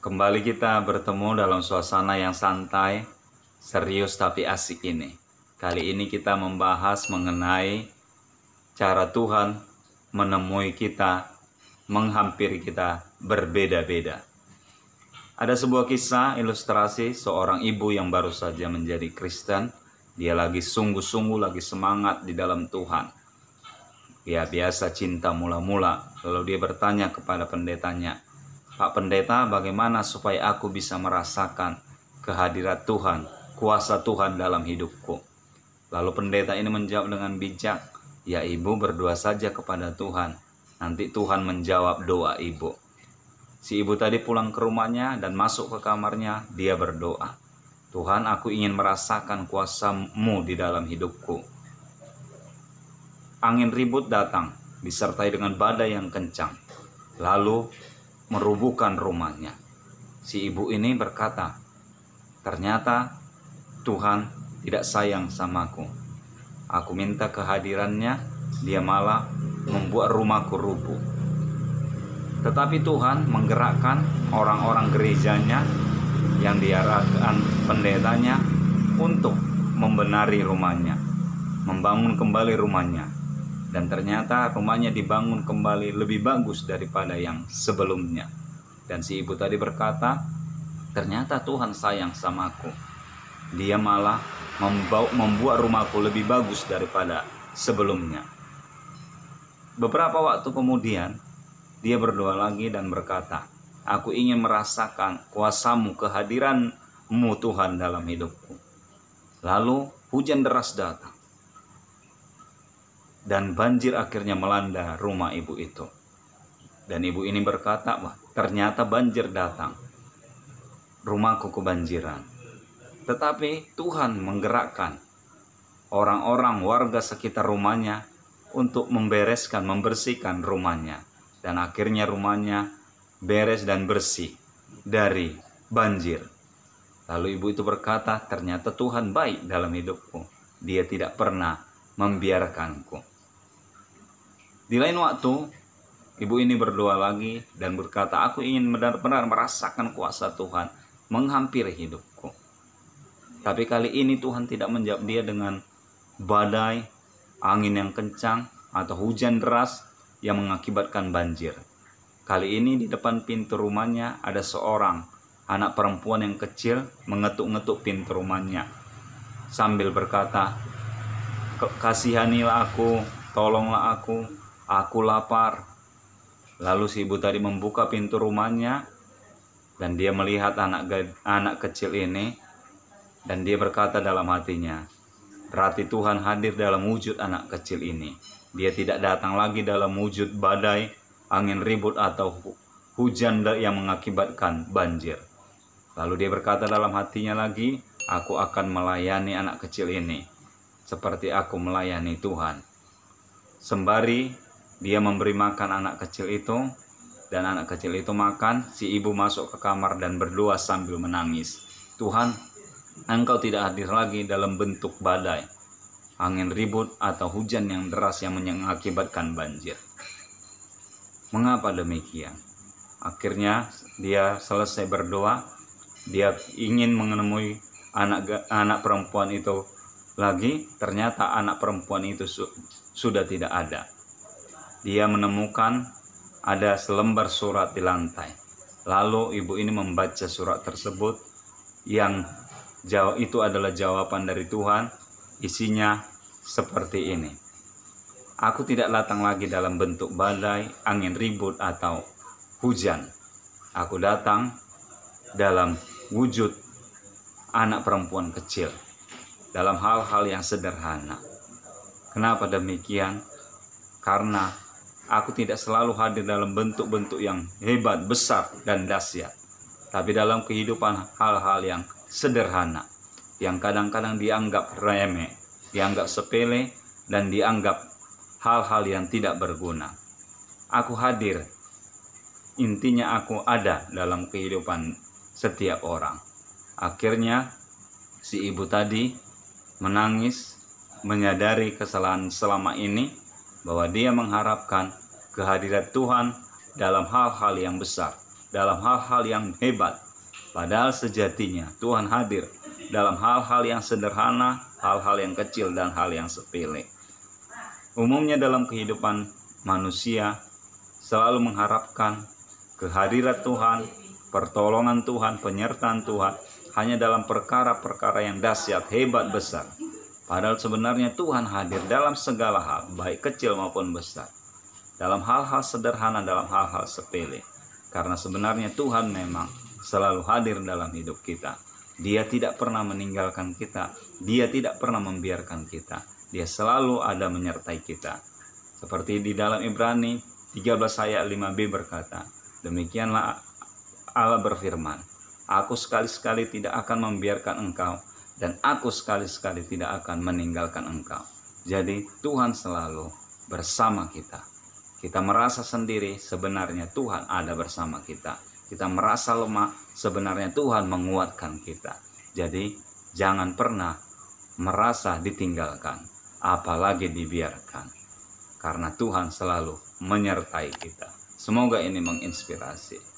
Kembali kita bertemu dalam suasana yang santai, serius tapi asik ini. Kali ini kita membahas mengenai cara Tuhan menemui kita, menghampiri kita berbeda-beda. Ada sebuah kisah ilustrasi seorang ibu yang baru saja menjadi Kristen. Dia lagi sungguh-sungguh, lagi semangat di dalam Tuhan. Dia biasa cinta mula-mula, lalu dia bertanya kepada pendetanya, "Pak Pendeta, bagaimana supaya aku bisa merasakan kehadirat Tuhan, kuasa Tuhan dalam hidupku?" Lalu pendeta ini menjawab dengan bijak, "Ya ibu, berdoa saja kepada Tuhan. Nanti Tuhan menjawab doa ibu." Si ibu tadi pulang ke rumahnya dan masuk ke kamarnya, dia berdoa, "Tuhan, aku ingin merasakan kuasa-Mu di dalam hidupku." Angin ribut datang, disertai dengan badai yang kencang, lalu merubuhkan rumahnya. Si ibu ini berkata, "Ternyata Tuhan tidak sayang samaku. Aku minta kehadirannya, dia malah membuat rumahku rubuh." Tetapi Tuhan menggerakkan orang-orang gerejanya yang diarahkan pendetanya untuk membenari rumahnya, membangun kembali rumahnya. Dan ternyata rumahnya dibangun kembali lebih bagus daripada yang sebelumnya. Dan si ibu tadi berkata, "Ternyata Tuhan sayang samaku. Dia malah membuat rumahku lebih bagus daripada sebelumnya." Beberapa waktu kemudian, dia berdoa lagi dan berkata, "Aku ingin merasakan kuasa-Mu, kehadiran-Mu Tuhan dalam hidupku." Lalu hujan deras datang. Dan banjir akhirnya melanda rumah ibu itu. Dan ibu ini berkata, "Wah, ternyata banjir datang. Rumahku kebanjiran." Tetapi Tuhan menggerakkan orang-orang warga sekitar rumahnya untuk membersihkan rumahnya. Dan akhirnya rumahnya beres dan bersih dari banjir. Lalu ibu itu berkata, "Ternyata Tuhan baik dalam hidupku. Dia tidak pernah membiarkanku." Di lain waktu, ibu ini berdoa lagi dan berkata, "Aku ingin benar-benar merasakan kuasa Tuhan menghampiri hidupku." Tapi kali ini Tuhan tidak menjawab dia dengan badai, angin yang kencang, atau hujan deras yang mengakibatkan banjir. Kali ini di depan pintu rumahnya ada seorang anak perempuan yang kecil mengetuk-ngetuk pintu rumahnya sambil berkata, "Kasihanilah aku, tolonglah aku lapar." Lalu si ibu tadi membuka pintu rumahnya dan dia melihat anak kecil ini dan dia berkata dalam hatinya, "Berarti Tuhan hadir dalam wujud anak kecil ini. Dia tidak datang lagi dalam wujud badai, angin ribut, atau hujan yang mengakibatkan banjir." Lalu dia berkata dalam hatinya lagi, "Aku akan melayani anak kecil ini seperti aku melayani Tuhan." Sembari dia memberi makan anak kecil itu, dan anak kecil itu makan, si ibu masuk ke kamar dan berdoa sambil menangis, "Tuhan, Engkau tidak hadir lagi dalam bentuk badai, angin ribut, atau hujan yang deras yang mengakibatkan banjir." Mengapa demikian? Akhirnya dia selesai berdoa, dia ingin menemui anak perempuan itu lagi. Ternyata anak perempuan itu sudah tidak ada. Dia menemukan ada selembar surat di lantai. Lalu ibu ini membaca surat tersebut yang itu adalah jawaban dari Tuhan. Isinya seperti ini, "Aku tidak datang lagi dalam bentuk badai, angin ribut, atau hujan. Aku datang dalam wujud anak perempuan kecil, dalam hal-hal yang sederhana." Kenapa demikian? Karena aku tidak selalu hadir dalam bentuk-bentuk yang hebat, besar, dan dahsyat, tapi dalam kehidupan hal-hal yang sederhana, yang kadang-kadang dianggap remeh, dianggap sepele, dan dianggap hal-hal yang tidak berguna. Aku hadir, intinya aku ada dalam kehidupan setiap orang. Akhirnya si ibu tadi menangis, menyadari kesalahan selama ini, bahwa dia mengharapkan kehadiran Tuhan dalam hal-hal yang besar, dalam hal-hal yang hebat. Padahal sejatinya Tuhan hadir dalam hal-hal yang sederhana, hal-hal yang kecil, dan hal yang sepele. Umumnya dalam kehidupan manusia selalu mengharapkan kehadiran Tuhan, pertolongan Tuhan, penyertaan Tuhan hanya dalam perkara-perkara yang dahsyat, hebat, besar. Padahal sebenarnya Tuhan hadir dalam segala hal, baik kecil maupun besar. Dalam hal-hal sederhana, dalam hal-hal sepele. Karena sebenarnya Tuhan memang selalu hadir dalam hidup kita. Dia tidak pernah meninggalkan kita. Dia tidak pernah membiarkan kita. Dia selalu ada menyertai kita. Seperti di dalam Ibrani 13 ayat 5b berkata, demikianlah Allah berfirman, aku sekali-sekali tidak akan membiarkan engkau, dan aku sekali-sekali tidak akan meninggalkan engkau. Jadi Tuhan selalu bersama kita. Kita merasa sendiri, sebenarnya Tuhan ada bersama kita. Kita merasa lemah, sebenarnya Tuhan menguatkan kita. Jadi jangan pernah merasa ditinggalkan, apalagi dibiarkan. Karena Tuhan selalu menyertai kita. Semoga ini menginspirasi.